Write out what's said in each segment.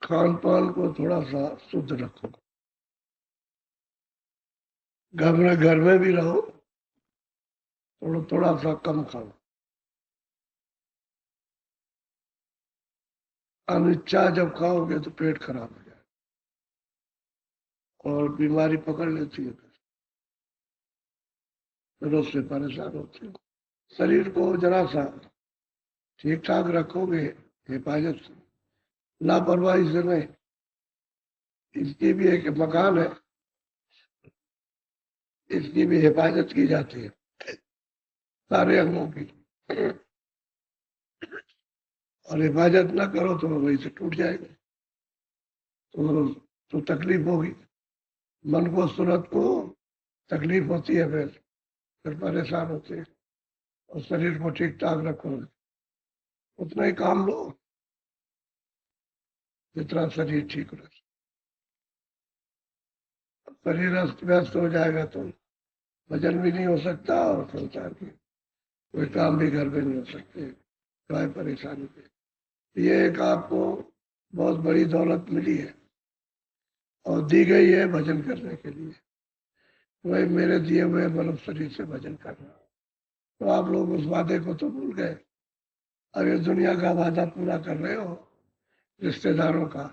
खान पान को थोड़ा सा शुद्ध रखो। घर में भी रहो, थोड़ा सा कम खाओ। अनिच्छा जब खाओगे तो पेट खराब हो जाए और बीमारी पकड़ लेती है, फिर उससे परेशान होते हो। शरीर को जरा सा ठीक ठाक रखोगे हिफाजत से, लापरवाही से नहीं। इसकी भी एक मकान है, इसकी भी हिफाजत की जाती है, सारे अंगों की। और हिफाजत ना करो तो वही से टूट जाएगा, तो तकलीफ होगी। मन को, सूरत को तकलीफ होती है, फिर परेशान होते हैं। और शरीर को ठीक ठाक रखो, उतना ही काम लो जितना शरीर ठीक रहे। शरीर अस्त व्यस्त हो जाएगा तो भजन भी नहीं हो सकता और संसार की कोई काम भी घर में नहीं हो सकते, काय परेशानी पे। ये एक आपको बहुत बड़ी दौलत मिली है और दी गई है भजन करने के लिए। वही मेरे दिए हुए मनुष्य शरीर से भजन करना। तो आप लोग उस वादे को तो भूल गए। अब ये दुनिया का वादा पूरा कर रहे हो, रिश्तेदारों का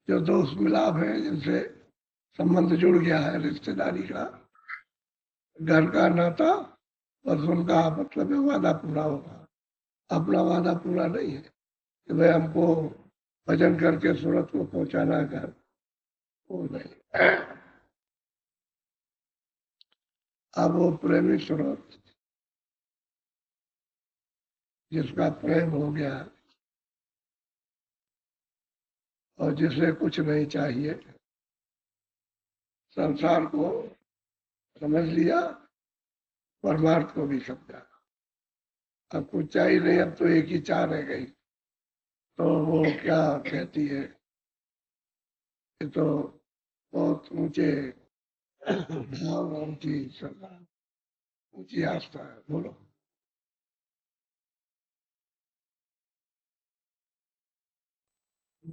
जो दोस्त मिलाप है, जिनसे संबंध जुड़ गया है, रिश्तेदारी का, घर का नाता, बस उनका मतलब है वादा पूरा होगा। अपना वादा पूरा नहीं है कि भाई हमको भजन करके सूरत को पहुंचाना है घर, वो नहीं। अब वो प्रेमी सूरत जिसका प्रेम हो गया और जिसे कुछ नहीं चाहिए, संसार को समझ लिया, परमार्थ को भी समझा, अब कुछ चाहिए नहीं, अब तो एक ही चाह रह गई। तो वो क्या कहती है, ये तो बहुत ऊंचे भाव, ऊंची श्रद्धा, ऊंची आस्था है। बोलो।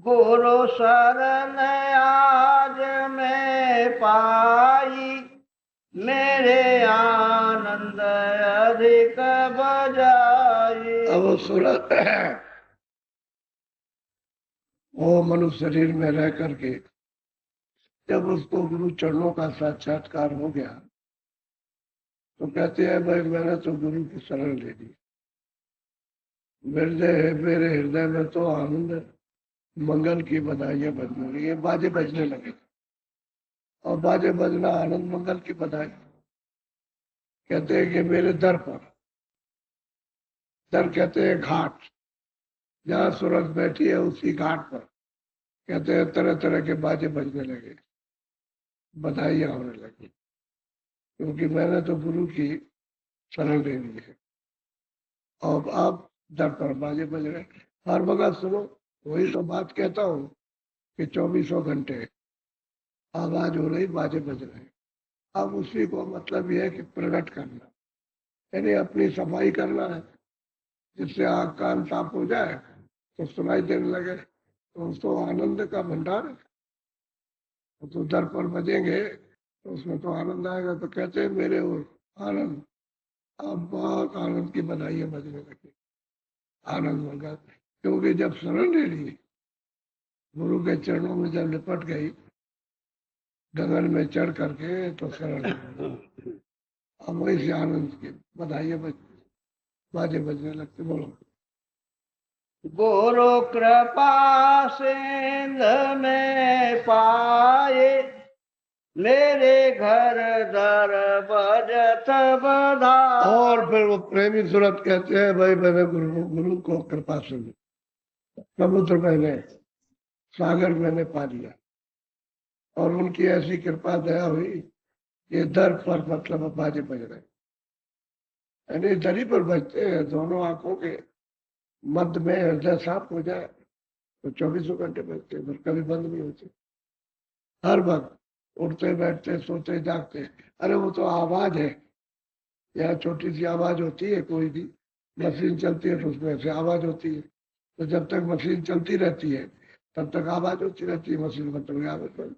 गुरु शरण आज मैं पाई, मेरे आनंद अधिक बजाई। अब सूरत वो मनुष्य शरीर में रह करके जब उसको गुरु चरणों का साक्षात्कार हो गया तो कहते हैं भाई मैंने तो गुरु की शरण ले ली, मेरे हृदय में तो आनंद मंगल की बधाइयां बजने लगी, ये बाजे बजने लगे। और बाजे बजना आनंद मंगल की बधाई। कहते हैं कि मेरे दर पर, दर कहते हैं घाट, जहाँ सूरज बैठी है उसी घाट पर कहते हैं तरह तरह के बाजे बजने लगे, बधाइयां होने लगी, क्योंकि मैंने तो गुरु की शरण ले ली है। और आप दर पर बाजे बज रहे। हर वक्त सुनो, वही तो बात कहता हूँ कि 24 घंटे आवाज हो रही, बाजे बज रहे। अब उसी को मतलब यह है कि प्रकट करना, यानी अपनी सफाई करना है, जिससे आँख कान साफ हो जाए तो सुनाई देने लगे, तो उसको आनंद का भंडार है। तो दर पर बजेंगे तो उसमें तो आनंद आएगा। तो कहते हैं मेरे वो आनंद, अब बहुत आनंद की बधाइयां बजने लगी, आनंद मंगल। क्योंकि जब शरण ले ली, गुरु के चरणों में जब लिपट गई, गगन में चढ़ करके, तो शरण अब वही से आनंद की बधाइयां बाजे बजने लगते। बोलो। गुरु कृपा सिंध में पाए, मेरे घर दर बजत बधा। और फिर वो प्रेमी सूरत कहते हैं भाई मैंने गुरु को कृपा से समुद्र मैंने, सागर मैंने पा लिया, और उनकी ऐसी कृपा दया हुई, ये दर पर मतलब बाजे बज रहे, यानी दरी पर बजते हैं, दोनों आंखों के मध्य में हृदय साफ हो जाए तो 24 घंटे बजते हैं, फिर कभी बंद नहीं होते। हर वक्त उठते बैठते सोते जागते। अरे वो तो आवाज है, यहाँ छोटी सी आवाज होती है, कोई भी मशीन चलती है तो उसमें से आवाज होती है। तो जब तक मशीन चलती रहती है तब तक आवाज होती रहती है, मशीन बंद हो गई आवाज बंद।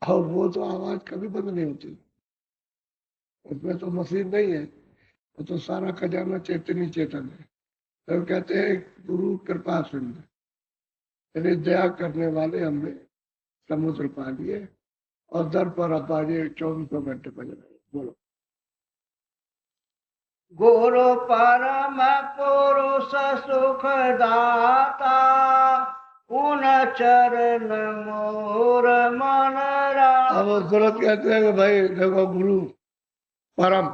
और वो तो आवाज कभी बंद नहीं होती, उसमें तो मशीन नहीं है, वो तो सारा खजाना चेतन चेतन है। तो कहते हैं गुरु कृपा सिंधु, यानी दया करने वाले हमने समुद्र पा लिए और दर पर अब आगे 24 घंटे बज रहे। बोलो। गुरु परम पुरुष सुख दाता, उन चरण मोर मन अब वो तुरंत कहते हैं कि भाई देखो गुरु परम,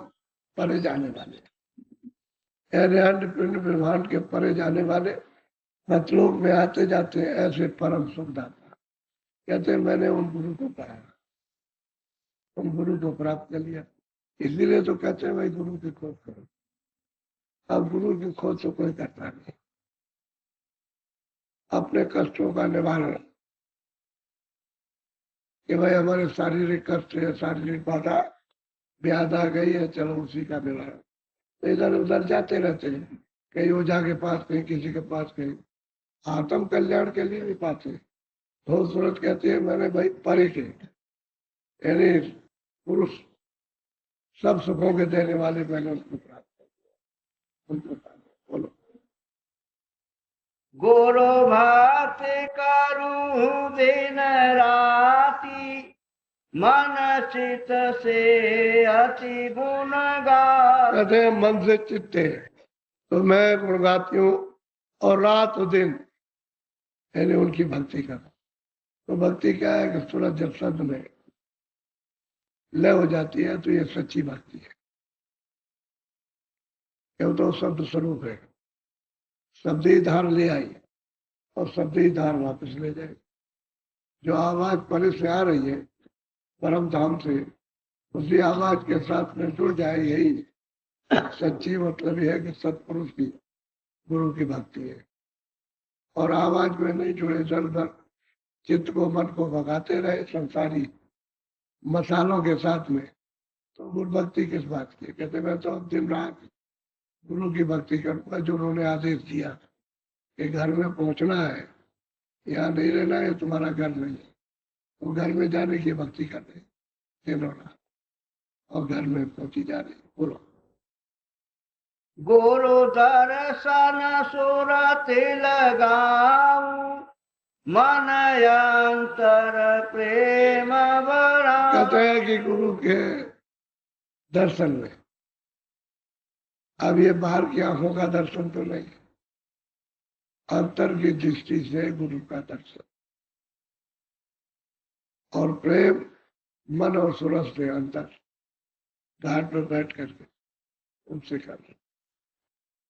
परे जाने वाले, यानी अंड पिंड ब्रह्मांड के परे जाने वाले, मतलोक में आते जाते ऐसे परम सुखदाता। कहते हैं मैंने उन गुरु को पाया, उन गुरु को प्राप्त कर लिया। इसीलिए तो कहते हैं भाई गुरु की खोज करो। अब गुरु की खोज तो कोई करता नहीं। अपने कष्टों का निवारण, कि भाई हमारे शारीरिक कष्ट है, शारीरिक बाधा ब्याज आ गई है, चलो उसी का निवारण। तो इधर उधर जाते रहते हैं, कहीं ओझा के पास, कहीं किसी के पास, कहीं आत्म कल्याण के लिए नहीं पाते। बहुत सूरत कहती है मैंने भाई परे के, यानी पुरुष सब सुखों के देने वाले मैंने उनको प्राप्त कर दिया, उनको पा लिया। बोलो। गुरु भक्ति करूं दिन राति, मन चित से अति गुण गा। कहते हैं मन से चित्ते तो मैं गुण गाती हूँ और रात दिन यानी उनकी भक्ति करता। तो भक्ति क्या है कि सूरज जब शब्द में लय हो जाती है तो ये सच्ची भक्ति है, क्यों तो शब्द स्वरूप है। शब्द ही धार ले आई और शब्द ही धार वापस ले जाए। जो आवाज परे से आ रही है परम धाम से, उसी आवाज के साथ में जुड़ जाए, यही सच्ची मतलब यह है कि सत्पुरुष की गुरु की भक्ति है। और आवाज में नहीं जुड़े, जल भर चित्त को मन को भगाते रहे संसारी मसालों के साथ में, तो गुरु भक्ति किस बात की। कहते मैं तो दिन रात गुरु की भक्ति करूंगा, जो उन्होंने आदेश दिया कि घर में पहुंचना है, यहाँ नहीं रहना है, तुम्हारा घर नहीं है, तो घर में जाने की भक्ति कर रहे दिन और रात, और घर में पहुंची जा रही। बोलो। गुरु दर्शन सुरति लगाऊं, मन अंतर प्रेम बड़ा। कहते हैं कि गुरु के दर्शन में, अब ये बाहर की आंखों का दर्शन तो नहीं, अंतर की दृष्टि से गुरु का दर्शन, और प्रेम मन और सूरज से अंतर, घाट पर बैठ करके उनसे कर,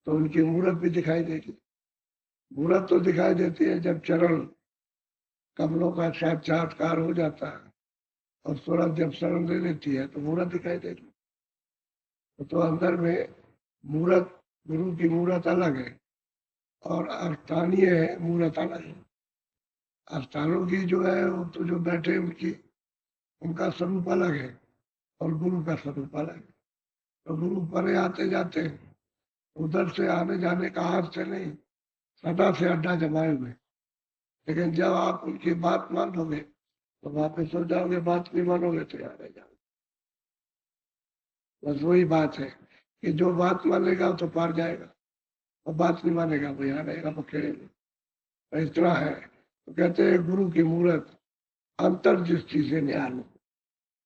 तो उनकी मूर्त भी दिखाई देगी। मूर्त तो दिखाई देती है जब चरण कमलों का साक्षात्कार हो जाता है, और सूरज जब शरण ले लेती है तो मूर्त दिखाई देगी। तो अंदर में मूर्त, गुरु की मूर्त अलग है और स्थानीय है मूर्त अलग है। स्थानों की जो है वो तो जो बैठे उनकी, उनका स्वरूप अलग है और गुरु का स्वरूप अलग है। तो गुरु परे आते जाते हैं, उधर से आने जाने का हाथ से नहीं, सदा से अड्डा जमाए हुए। लेकिन जब आप उनकी बात मान लोगे तो वापस हो जाओगे, बात नहीं मानोगे तो यहाँ रह जाओगे। बस वही बात है कि जो बात मानेगा तो पार जाएगा, और बात नहीं मानेगा वो यहाँ रहेगा पखेड़े में। तो इस तरह है। तो कहते हैं गुरु की मूर्त अंतर दृष्टि से निहारो,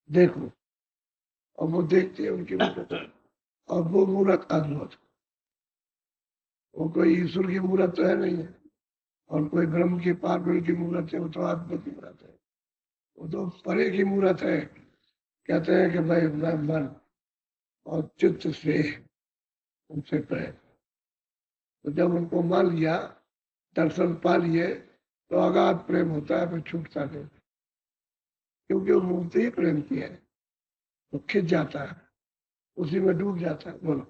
देखो, और वो देखती है उनकी मूर्त, और वो मूर्त अद्भुत, वो कोई ईश्वर की मूर्त तो है नहीं है, और कोई ब्रह्म की पार्वती की मूर्त है, वो तो अद्भुत की मूर्त है, वो तो परे की मूर्त है। कहते हैं कि भाई मैं मन और चित्त से उनसे प्रेम, तो जब उनको मान लिया, दर्शन पा लिए, तो अगाध प्रेम होता है, फिर छूटता नहीं, क्योंकि वो मूर्ति ही प्रेम की है, तो खिंच जाता है, उसी में डूब जाता है। बोलो।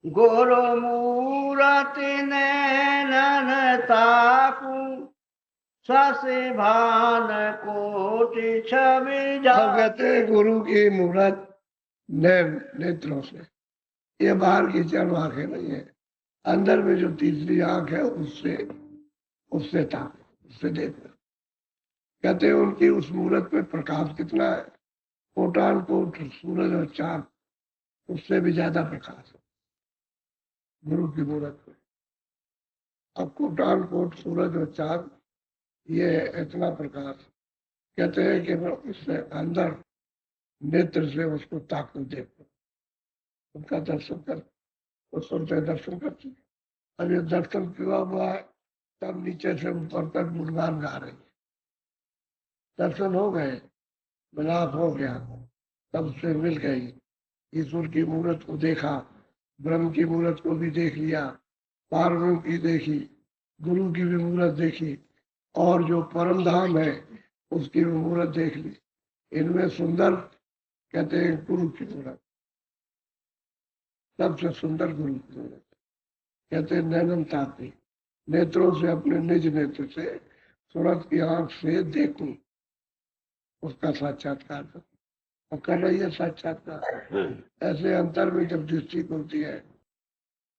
गुरु मूरति नैनन ताकू, शशि भान कोटि छवि जा। अब कहते हैं गुरु की मूर्त नैन नेत्रों से, ये बाहर की चार आंखें नहीं है, अंदर में जो तीसरी आंख है उससे उससे ताक, उससे देखो। कहते हैं उनकी उस मूर्त में प्रकाश कितना है, कोटान कोट सूरज और चांद उससे भी ज्यादा प्रकाश है गुरु की मूर्त में। अब कोटान कोट सूरज और चांद ये इतना प्रकाश, कहते हैं कि मैं उससे अंदर नेत्र से उसको ताकू देखो, उनका दर्शन कर, तो सुनते दर्शन करते। अब ये दर्शन किया हुआ है, तब नीचे से ऊपर तक गुणगान गा रहे हैं। दर्शन हो गए, मिलाप हो गया, तब से मिल गई, ईश्वर की मूर्त को देखा, ब्रह्म की मूर्त को भी देख लिया, पार्वती की देखी, गुरु की भी मूर्त देखी, और जो परम धाम है उसकी भी मूर्त देख ली। इनमें सुंदर कहते हैं गुरु की मूर्त, सबसे सुंदर गुरु की मूर्त। कहते हैं नैनन तापी, नेत्रों से अपने निज नेत्र से सूरत की आंख से देखूं, उसका साक्षात्कार करूं। और कर रही है साक्षात्कार। ऐसे अंतर में जब दृष्टि खुलती है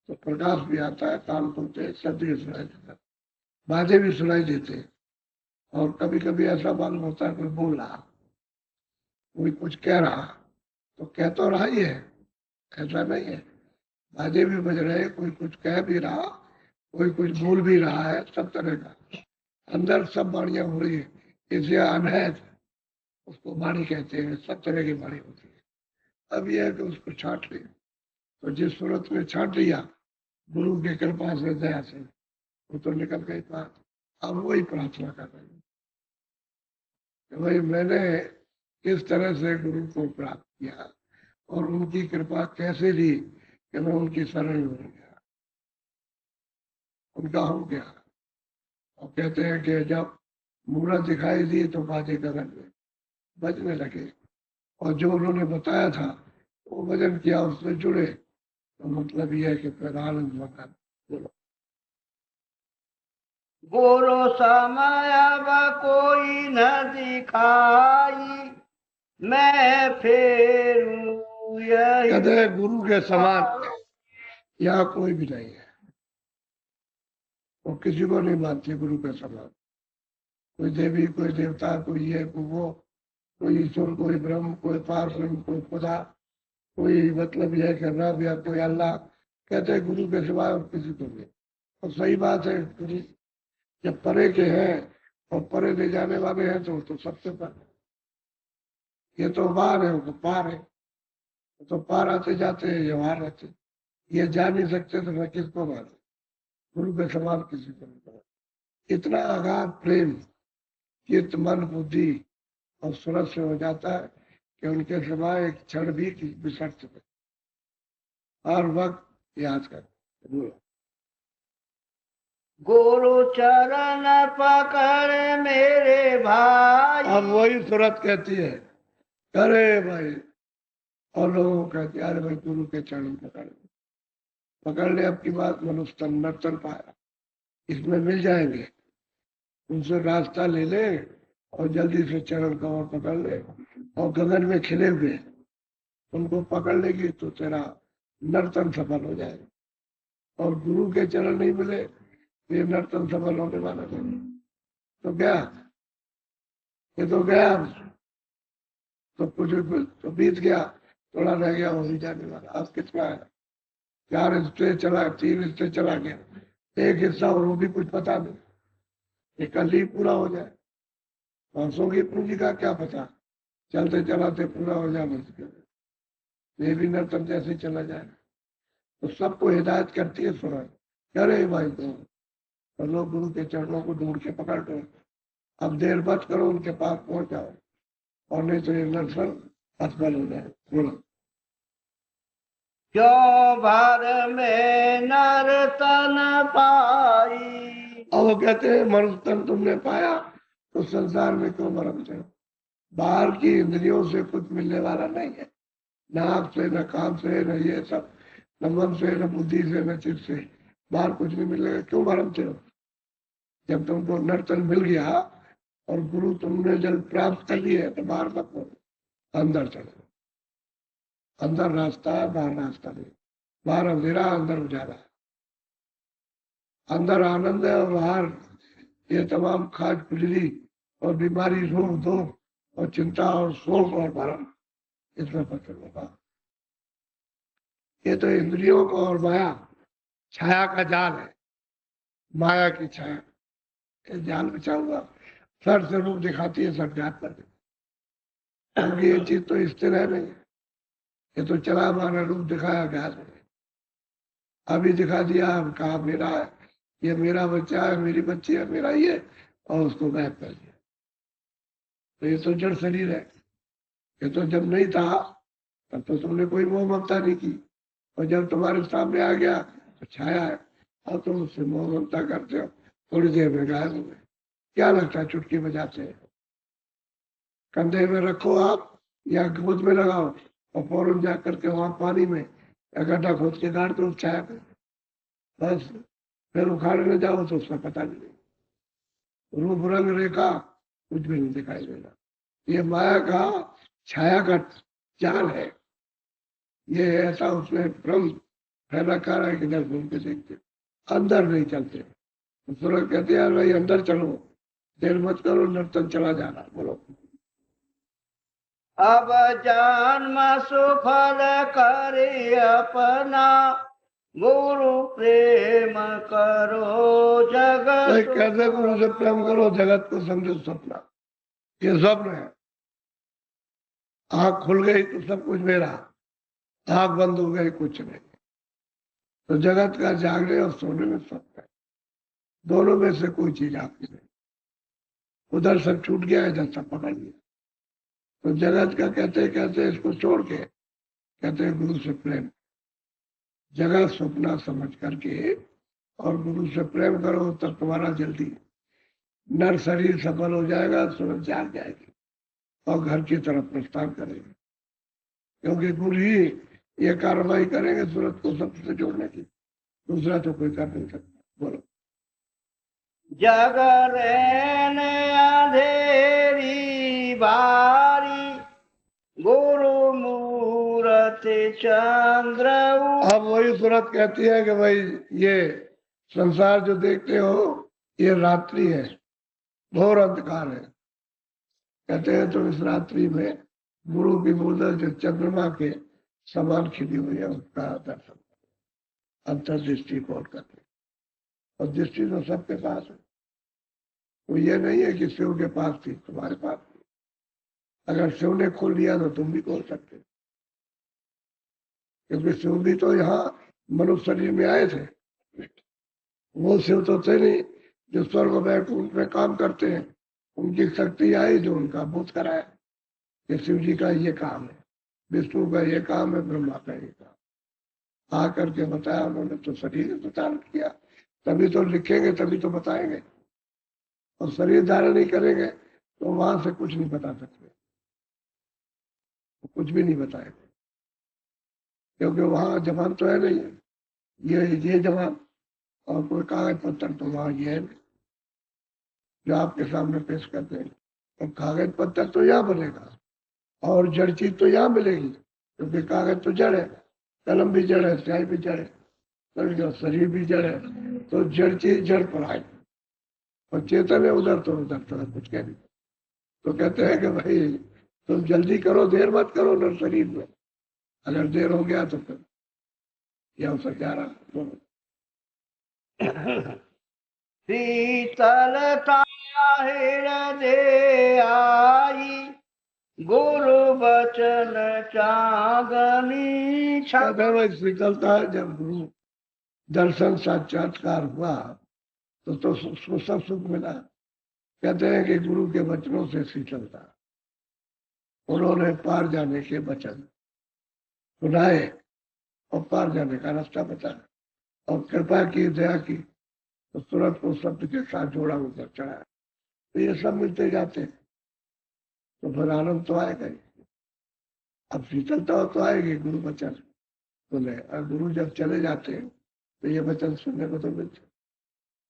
तो प्रकाश भी आता है, कान खुलते हैं, शब्द भी सुनाई देता है, बातें भी सुनाई देते हैं। और कभी कभी ऐसा मालूम होता है कोई बोल रहा, कोई कुछ कह रहा, तो कह तो रहा ही है, ऐसा नहीं है, बाजे भी बज रहे, कोई कुछ कह भी रहा, कोई कुछ बोल भी रहा है, सब तरह का अंदर सब वाणियां हो रही है। इसे अनहद उसको वाणी कहते हैं, सब तरह की वाणी होती है। अब यह है कि उसको छांट लिया, तो जिस सूरत में छांट लिया गुरु की कृपा से, दया से, वो तो निकल गई बात। अब वही प्रार्थना कर रही है कि भाई मैंने किस तरह से गुरु को प्राप्त किया और उनकी कृपा कैसे ली कि मैं उनकी शरण में हो गया, उनका हो गया। और कहते हैं कि जब मूर्त दिखाई दी तो बाजे गगन में बजने लगे, और जो उन्होंने बताया था वो भजन किया, उससे जुड़े, तो मतलब यह है कि फिर आनंद मकान। बोलो गुरु समय अब कोई न दिखाई, मैं फेरू यही। कहते हैं गुरु के समान यहाँ कोई भी नहीं है, वो किसी को नहीं मानते गुरु के समान। कोई देवी, कोई देवता, कोई ये, कोई वो, कोई ईश्वर, कोई ब्रह्म, कोई पार ब्रह्म, कोई खुदा, कोई मतलब यह कि रब या कोई अल्लाह, कहते हैं गुरु के सिवाय और किसी को नहीं। और सही बात है, गुरु जब परे के हैं और परे ले जाने वाले हैं तो सबसे पर, ये तो बाहर है, वो तो पार है, वो तो पार आते जाते हैं, ये वहां रहते, ये जा नहीं सकते, तो मैं किसको मानू। गुरु के समान किसी को नहीं मानू। इतना अगाध प्रेम चित्त मन बुद्धि और सूरत से हो जाता है कि उनके सिवाय एक क्षण भी बिसर चुके, हर वक्त याद कर। गुरु चरण पकड़ मेरे भाई। अब वही सूरत कहती है, करे भाई, और लोगों को कहते हैं, अरे भाई गुरु के चरण पकड़ ले। अब की बात मनुष्य तन नर्तन पाया, इसमें मिल जाएंगे, उनसे रास्ता ले ले और जल्दी से चरण कमर पकड़ ले, और गगन में खिले हुए उनको पकड़ लेगी तो तेरा नर्तन सफल हो जाएगा। और गुरु के चरण नहीं मिले तो ये नर्तन सफल होने वाला नहीं। तो क्या, ये तो गया, तो कुछ तो बीत गया, थोड़ा रह गया, हो ही जाने वाला। अब कितना है, 4 हिस्से चला, 3 हिस्से चला गया, एक हिस्सा और वो भी कुछ पता नहीं, ये कल ही पूरा हो जाए। परसों की पूंजी का क्या पता, चलते चलाते पूरा हो जाए, ये भी नर्तन जैसे चला जाए। तो सबको हिदायत करती है सूरज, करे भाई तो लोग गुरु के चरणों को ढूंढ के पकड़ लो, अब देर मत करो, उनके पास पहुंच जाओ, और नहीं तो ये नर्तन असफल हो जाए। बोलो क्यों भर में नर्तन पाई। अब वो कहते हैं मनुष्य तन तुमने पाया तो संसार में क्यों मरते हो। बाहर की इंद्रियों से कुछ मिलने वाला नहीं है, न आंख से, न कान से, न ये सब, न मन से, न बुद्धि से, न चित्त से, बाहर कुछ नहीं मिलेगा, क्यों भरमते हो। जब तुमको नर्तन मिल गया और गुरु तुमने जल प्राप्त कर लिए तो बाहर मत बोलो, अंदर चलो। अंदर रास्ता है, बाहर रास्ता नहीं, बाहर अंधेरा, अंदर उजाला है, अंदर आनंद है और बाहर ये तमाम खाज खुजली और बीमारी, रोग धोख और चिंता और शोक और भरम इसमें पकड़ होगा। ये तो इंद्रियों का और माया छाया का जाल है, माया की छाया। ये जाल बिछा हुआ, सर से रूप दिखाती है, सर जात पर, क्योंकि ये चीज तो स्थिर है नहीं। ये तो चला माना रूप दिखाया गया, अभी दिखा दिया, अब कहा मेरा है, ये मेरा बच्चा है, मेरी बच्ची है, मेरा ये, और उसको गायब कर दिया। तो ये तो जड़ शरीर है। ये तो जब नहीं था तब तो तुमने कोई मोह ममता नहीं की, और जब तुम्हारे सामने आ गया तो छाया है, और तुम उससे मोह ममता करते हो, थोड़ी देर में गायब हो गए। क्या लगता है चुटकी बजाते हैं? कंधे में रखो आप या गोद में लगाओ और फौरन जा करके वहां पानी में या गड्ढा खोद के गाड़ दो छाया में, बस फिर उखाड़ने जाओ तो उसका पता नहीं, रूप रंग रेखा कुछ भी नहीं दिखाई देगा। ये माया का छाया का जाल है। ये ऐसा उसमें भ्रम फैला कर है कि इधर घूम के देखते, अंदर नहीं चलते। तो सूरज कहते हैं भाई अंदर चलो, देर मत करो, नर्तन चला जाना। बोलो। अब जन्म सुफल करे अपना, गुरु प्रेम करो जगत। कैसे गुरु से प्रेम करो? जगत को समझो सपना, ये स्वप्न है। आंख खुल गई तो सब कुछ मेरा, आंख बंद हो गई कुछ नहीं। तो जगत का जागने और सोने में फर्क है, दोनों में से कोई चीज आपकी नहीं। उधर सब छूट गया, इधर सब पकड़ लिया। तो जगत का कहते इसको छोड़ के कहते हैं गुरु से प्रेम। जगत सपना समझ करके और गुरु से प्रेम करो, तब तुम्हारा जल्दी नर शरीर सफल हो जाएगा, सूरज जाग जाएगी और घर की तरफ प्रस्थान करेंगे। क्योंकि गुरु ही ये कार्रवाई करेंगे सूरज को सबसे जोड़ने की, दूसरा तो कोई कर नहीं सकता। बोलो। जगरेन अंधेरी बारी, गुरु मूर्ति चंद्र। अब वही सूरत कहती है कि भाई ये संसार जो देखते हो ये रात्रि है, घोर अंधकार है। कहते हैं तो इस रात्रि में गुरु की मूर्ति जो चंद्रमा के समान खिली हुई है उसका दर्शन, अंतर्दृष्टि खोल करके। और दृष्टि तो सबके पास है, तो ये नहीं है कि शिव के पास थी तुम्हारे पास थी। अगर शिव ने खोल लिया तो तुम भी खोल सकते, क्योंकि शिव भी तो यहाँ मनुष्य शरीर में आए थे। वो शिव तो थे नहीं जो स्वर्ग वैकुंठ में काम करते हैं, उनकी शक्ति आई जो उनका बोध कराया कि शिव जी का ये काम है, विष्णु का ये काम है, ब्रह्मा का ये काम। आ करके बताया उन्होंने, तो शरीर धारण किया, तभी तो लिखेंगे, तभी तो बताएंगे। और शरीर धारण नहीं करेंगे तो वहां से कुछ नहीं बता सकते, कुछ भी नहीं बताएंगे, क्योंकि वहां जबान तो है नहीं, ये जबान और कोई कागज पत्थर तो वहां ये है जो आपके सामने पेश करते हैं। और कागज पत्थर तो यहाँ बनेगा और जड़ चीज तो यहाँ मिलेगी, क्योंकि कागज तो जड़ है, कलम भी जड़ है, स्याही भी जड़ है, शरीर भी जड़ है। तो जड़ चीज जड़ पर आए और चेतन है उधर, तो उधर तो कुछ कह नहीं। तो कहते हैं कि भाई तुम जल्दी करो, देर मत करो नर शरीर में, अगर देर हो गया तो फिर यह हो सकता रहा। शीतलता हृदय आई, गुरु बचन चांदनी छा। शीतलता जब गुरु दर्शन साक्षात्कार हुआ तो उसको सब सुख मिला। कहते हैं कि गुरु के वचनों से शीतलता, उन्होंने पार जाने के वचन सुनाए और पार जाने का रास्ता बताया और कृपा की, दया की, तो तुरंत को शब्द के साथ जोड़ा ऊपर चढ़ाया। तो ये सब मिलते जाते तो फिर आनंद तो आएगा ही। अब शीतलता तो आएगी गुरु वचन सुने, और गुरु जब चले जाते हैं तो ये वचन सुनने को तो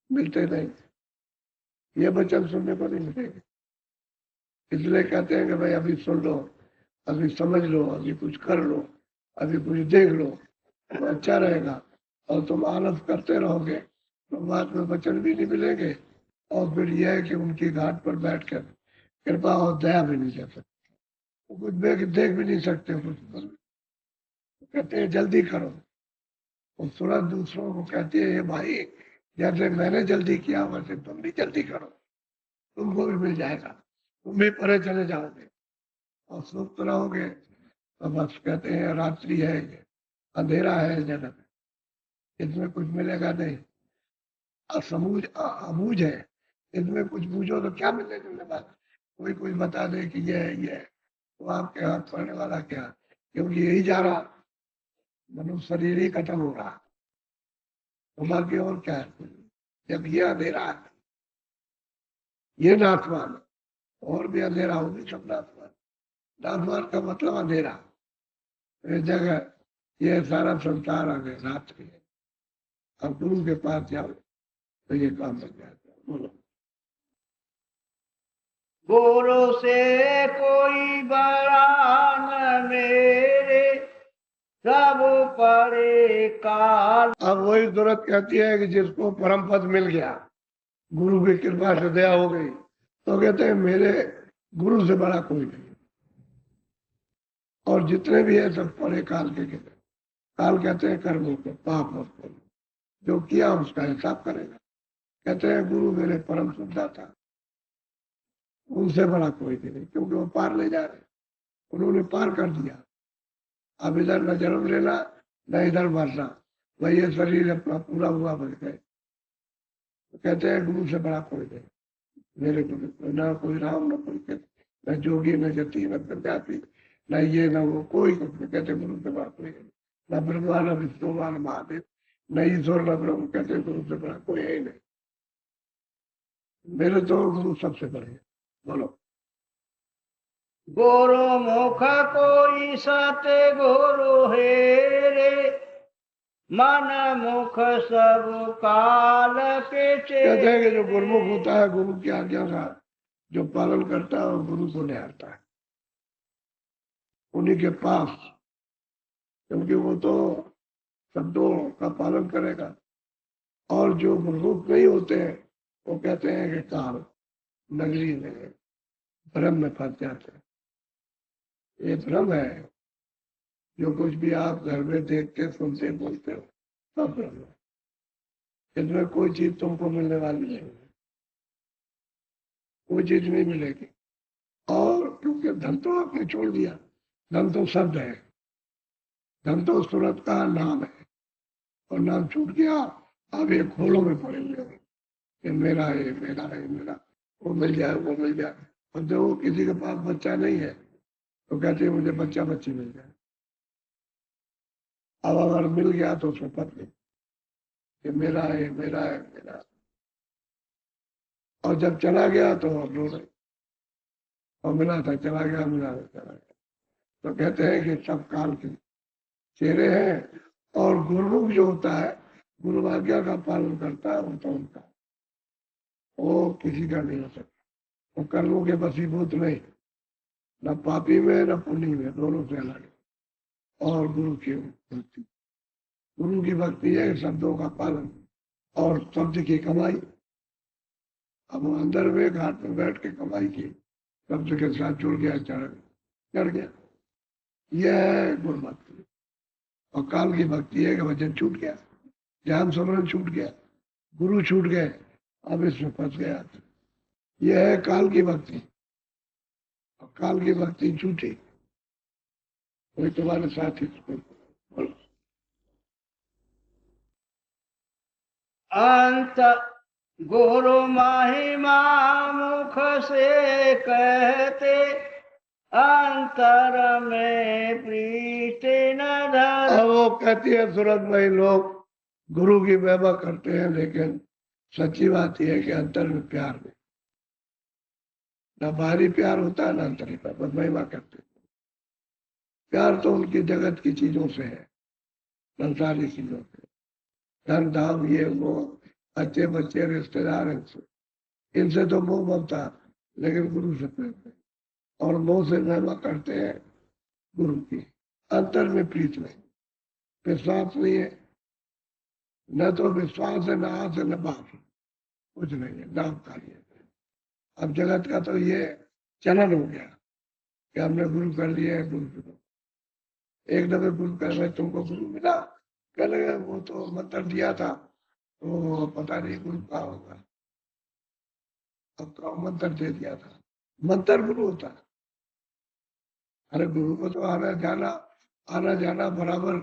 मिलते नहीं, ये वचन सुनने को नहीं मिलेंगे। इसलिए कहते हैं कि भाई अभी सुन लो, अभी समझ लो, अभी कुछ कर लो, अभी कुछ देख लो तो अच्छा रहेगा। और तुम आनंद करते रहोगे तो बाद में वचन भी नहीं मिलेंगे और फिर यह है कि उनकी घाट पर बैठकर कृपा और दया भी नहीं कर सकते, वो कुछ देख भी नहीं सकते कुछ, कहते हैं जल्दी करो। और सूरत दूसरों को कहती है ये भाई जैसे मैंने जल्दी किया वैसे तुम भी जल्दी करो, तुमको भी मिल जाएगा, तुम भी परे चले जाओगे और सुस्त रहोगे। तो बस कहते हैं रात्रि है, ये अंधेरा है जगत, इसमें कुछ मिलेगा नहीं, अबूझ है, इसमें कुछ बूझो तो क्या मिलने जुलने वाला, कोई कुछ बता दे कि ये है तो आपके हाथ पड़ने वाला क्या, क्योंकि यही जा रहा, मनुष्य शरीर ही खत्म हो रहा, तो बाकी और क्या है। जब ये अंधेरा है, ये नाथवान है, और भी अंधेरा हो भी सब नाथवान, नाथवान का मतलब अंधेरा, ये जगह, ये सारा संसार आ गया रात्रि है। अब गुरु के पास जाओ तो ये काम बन जाता है। बोलो गुरु से कोई बड़ा न मेरे, सब परे काल। अब वही जरूरत कहती है कि जिसको परम पद मिल गया, गुरु की कृपा से दया हो गई, तो कहते हैं मेरे गुरु से बड़ा कोई नहीं, और जितने भी है सब परे काल के कहते, काल कहते हैं कर्मों को, पाप और पुण्य, जो किया उसका हिसाब करेगा। कहते हैं गुरु मेरे परम श्रद्धा था, उनसे बड़ा कोई नहीं, क्योंकि वो पार ले जा रहे, उन्होंने पार कर दिया। अब इधर न जन्म लेना न इधर मरना, वही ये शरीर अपना पूरा हुआ बन गए। तो कहते हैं गुरु से बड़ा कोई नहीं, मेरे गुरु न कोई राम न कोई कृष्ण, न जोगी न जति न प्रजाति, न ये न वो, कोई कुछ नहीं। कहते गुरु से बड़ा कोई नहीं, न ब्रह्मा न विष्णु न महादेव, न ईश्वर न ब्रह्म, कहते गुरु से बड़ा कोई है ही नहीं, मेरे तो गुरु सबसे बड़े हैं। बोलो गुरु मुख कोई सत गुरु हेरे, मन मुख सब काल के कहते हैं कि जो चेरे। गुरुमुख होता है, गुरु की आज्ञा का जो पालन करता है और गुरु को निहारता है, उन्हीं के पास, क्योंकि वो तो शब्दों का पालन करेगा। और जो गुरुमुख नहीं होते हैं वो कहते हैं कि काल नगरी में भ्रम में फंस जाते हैं। ये भ्रम है, जो कुछ भी आप घर में देखते सुनते बोलते हो सब भ्रम है, इसमें कोई चीज तुमको मिलने वाली नहीं है, कोई चीज नहीं मिलेगी। और क्योंकि धन तो आपने छोड़ दिया, धन तो शब्द है, धन तो सूरत का नाम है, और नाम छूट गया, आप ये खोलों में पड़े हुए हो कि मेरा है मेरा है मेरा, वो मिल जाए वो मिल जाए। और जो किसी के पास बच्चा नहीं है तो कहते हैं मुझे बच्चा बच्ची मिल जाए। अब अगर मिल गया तो उसको पता कि मेरा है मेरा है मेरा है। और जब चला गया तो रो रहे, और मिला था चला गया, मिला था चला गया। तो कहते हैं कि सब काल के चेहरे हैं, और गुरुमुख जो होता है, गुरु आज्ञा का पालन करता है, वो तो उनका, वो किसी का नहीं हो सकता, वो कर्मों के वशीभूत नहीं, न पापी में न पुण्य में, दोनों से अलग है। और गुरु की भक्ति, गुरु की भक्ति है शब्दों का पालन और शब्द की कमाई। अब वो अंदर में घाट में बैठ के कमाई की, शब्द के साथ जुड़ गया, चढ़ गया, यह है गुरु भक्ति। और काल की भक्ति है कि वचन छूट गया, ध्यान स्मरण छूट गया, गुरु छूट गए, अब इसमें फंस गया। यह है काल की भक्ति, और काल की भक्ति छूटी, कोई तुम्हारे साथ ही बोलो अंत गुरु महिमा मुख से कहते, अंतर में प्रीत न धर। अब वो कहती है सूरत भाई, लोग गुरु की महिमा करते हैं, लेकिन सच्ची बात यह है कि अंतर में प्यार नहीं, ना बाहरी प्यार होता है ना अंतरी प्यार, बस महिमा करते हैं। प्यार तो उनकी जगत की चीजों से है, संसारी चीजों से, धन धाम ये वो, अच्छे बच्चे रिश्तेदार, इनसे तो मोह बनता, लेकिन गुरु से प्रेम है, और मोह से महिमा करते हैं गुरु की, अंतर में प्रीत नहीं, विश्वास नहीं है, न तो विश्वास है न आस है न बात है, कुछ नहीं है, नाम खाली है। अब जगत का तो ये चलन हो गया कि हमने गुरु कर दिया है, गुरु एक दफे गुरु कर रहे, तुमको गुरु मिला, कह लगे वो तो मंत्र दिया था, तो पता नहीं गुरु का होगा, अब तो मंत्र दे दिया था, मंत्र गुरु होता है। अरे गुरु को तो आना जाना बराबर,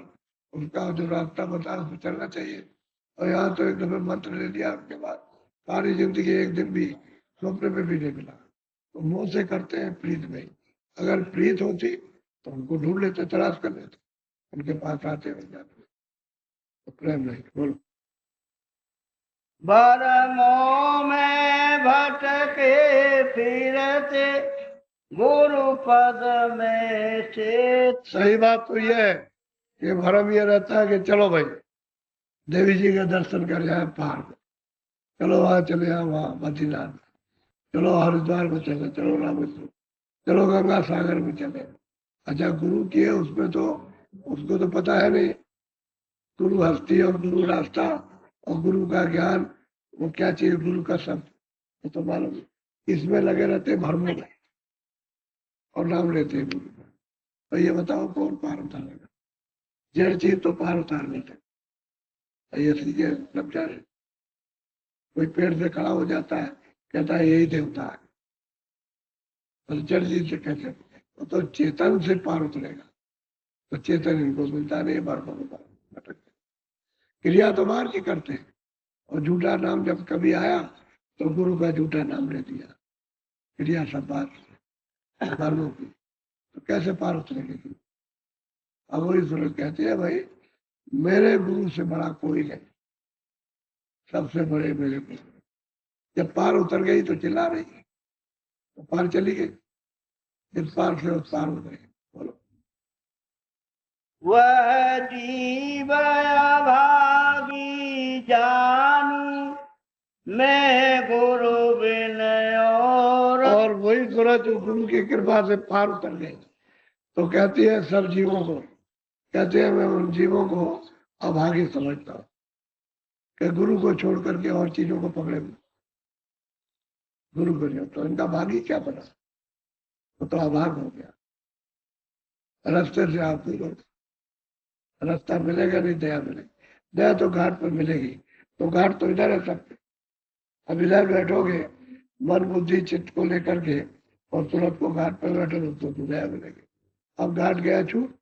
उसका जो रास्ता बता उस पर चलना चाहिए। और यहाँ तो एक दफे मंत्र ले लिया, उसके बाद सारी जिंदगी एक दिन भी स्वप्न में भी नहीं मिला। तो मुंह से करते हैं प्रीत में, अगर प्रीत होती तो उनको ढूंढ लेते, तलाश कर लेते, उनके पास आते हो जाते, तो प्रेम नहीं। बोलो। भरमों में भटके फिरते गुरु पद में चेत। सही बात तो यह है कि भरम ये रहता है कि चलो भाई देवी जी का दर्शन कर जाए पहाड़ पे, चलो वहां चले जाओ, वहां बद्रीनाथ, चलो हरिद्वार में चले, चलो रामेश्वर, चलो गंगा सागर में चले। अच्छा गुरु की है उसमें तो उसको तो पता है नहीं, गुरु हस्ती और गुरु रास्ता और गुरु का ज्ञान, वो क्या चीज, गुरु का शब्द, वो तो मालूम नहीं। इसमें लगे रहते भरमों में और नाम लेते हैं गुरु का। तो ये बताओ कौन पार उतारेगा? जड़ चीज तो पार उतार लेते, ये सीधे समझा रहे। कोई पेड़ से खड़ा हो जाता है, कहता है यही देवता है, और जड़ चीज से कैसे? वो तो चेतन से पार उतरेगा, तो चेतन इनको मिलता नहीं, बार बार भटकते। क्रिया तो बाहर की करते हैं, और झूठा नाम जब कभी आया तो गुरु का झूठा नाम ले दिया, क्रिया सब बाहर की, तो कैसे पार उतरेगी? अब वही सूरज कहती है भाई मेरे गुरु से बड़ा कोई नहीं, सबसे बड़े मेरे गुरु। जब पार उतर गई तो चिल्ला रही, तो पार चली गई, इस पार से उस पार हो गई। बोलो। वह जीव भागी जानू मैं गुरु बिन और वही सूरज जो गुरु की कृपा से पार उतर गई, तो कहती है सब जीवों को, कहते हैं मैं उन जीवों को अभागी समझता हूँ कि गुरु को छोड़ करके और चीजों को पकड़े हुए, गुरु को नहीं, तो इनका भागी क्या बना? वो तो अभाग हो गया, रास्ते से आप दूर, रास्ता मिलेगा नहीं, दया मिलेगी। दया तो घाट पर मिलेगी, तो घाट तो इधर है सब। अब इधर बैठोगे मन बुद्धि चित्त को लेकर के, और तुरंत को घाट पर बैठो तो दया मिलेगी। अब घाट गया छूट,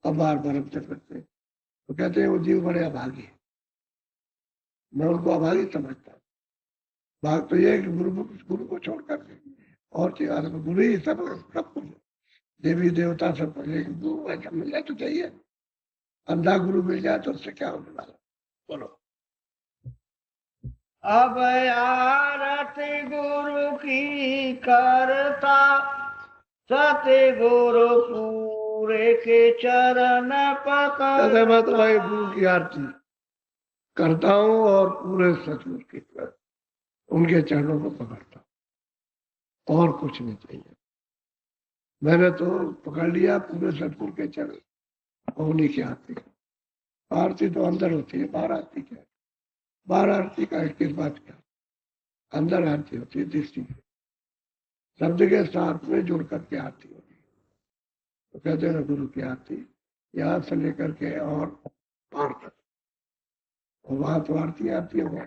अब बार बार हम चल सकते, तो कहते हैं वो जीव बड़े अभागी है, मैं उनको अभागी समझता हूँ। भाग तो ये है कि गुरु को छोड़ करके और चीज, गुरु ही सब कुछ, देवी देवता सब कुछ, लेकिन गुरु ऐसा मिल जाए तो चाहिए। अंधा गुरु मिल जाए तो उससे क्या होने वाला? बोलो। अब आरती गुरु की करता सत्य गुरु पूरे के चरण पकड़। मैं तो भाई गुरु की आरती करता हूँ और पूरे सचमुच की उनके चरणों को पकड़ता हूँ, और कुछ नहीं चाहिए। मैंने तो पकड़ लिया पूरे सतगुरु के चरण, और उन्हीं की आरती। आरती तो अंदर होती है, बाहर आरती क्या है? बाहर आरती का किस बात क्या? अंदर आरती होती है दृष्टि, शब्द के साथ में जुड़ करके आरती होती है। तो कहते हैं गुरु की आरती यहाँ से लेकर के और पार तक, और वहां तो आरती आरती होगा,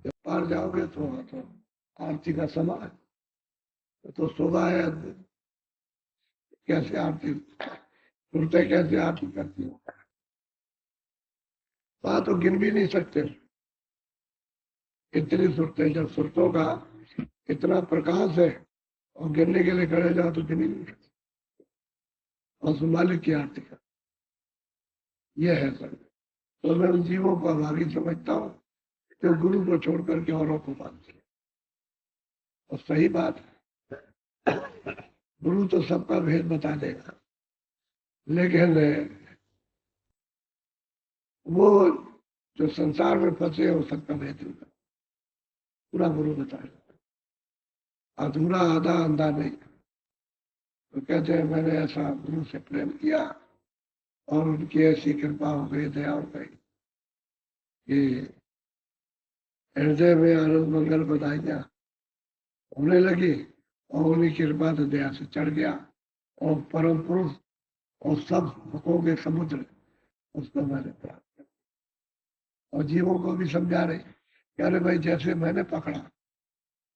जब पार जाओगे तो वहां तो आरती का समय है, तो शोभा है अद्भुत। कैसे आरती सुनते, कैसे आरती करती हो, वहां तो गिन भी नहीं सकते, इतनी सुरते, जब सुरतों का इतना प्रकाश है और गिनने के लिए खड़े जाओ तो गिन ही नहीं सकते। और मालिक की आरती का यह है सर। तो मैं उन जीवों को अभागी समझता हूँ जो गुरु को छोड़ करके औरों को मानते हैं, और सही बात है, गुरु तो सबका भेद बता देगा, लेकिन वो जो संसार में फंसे हैं वो सबका भेद होगा, पूरा गुरु बताएगा, अधूरा आधा अंधा नहीं। तो कहते हैं मैंने ऐसा गुरु से प्रेम किया और उनकी ऐसी कृपा हो गई, दया हो गई कि हृदय में आनंद मंगल बधाइयां होने लगी और उन्हीं कृपा से दया से चढ़ गया और परम पुरुष और सब सुखों के समुद्र उसको मैंने प्राप्त किया। और जीवों को भी समझा रहे कि अरे भाई जैसे मैंने पकड़ा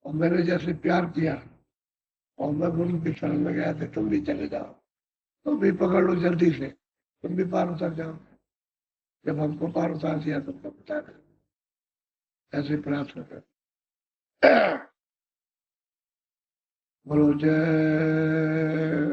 और मैंने जैसे प्यार किया और मैं गुरु की शरण में गया था, तुम भी चले जाओ, तुम भी पकड़ लो जल्दी से, तुम भी पार उतर जाओ। जब हमको पार उतार दिया तुमको बता दें, ऐसे प्रार्थना कर। बोलो जय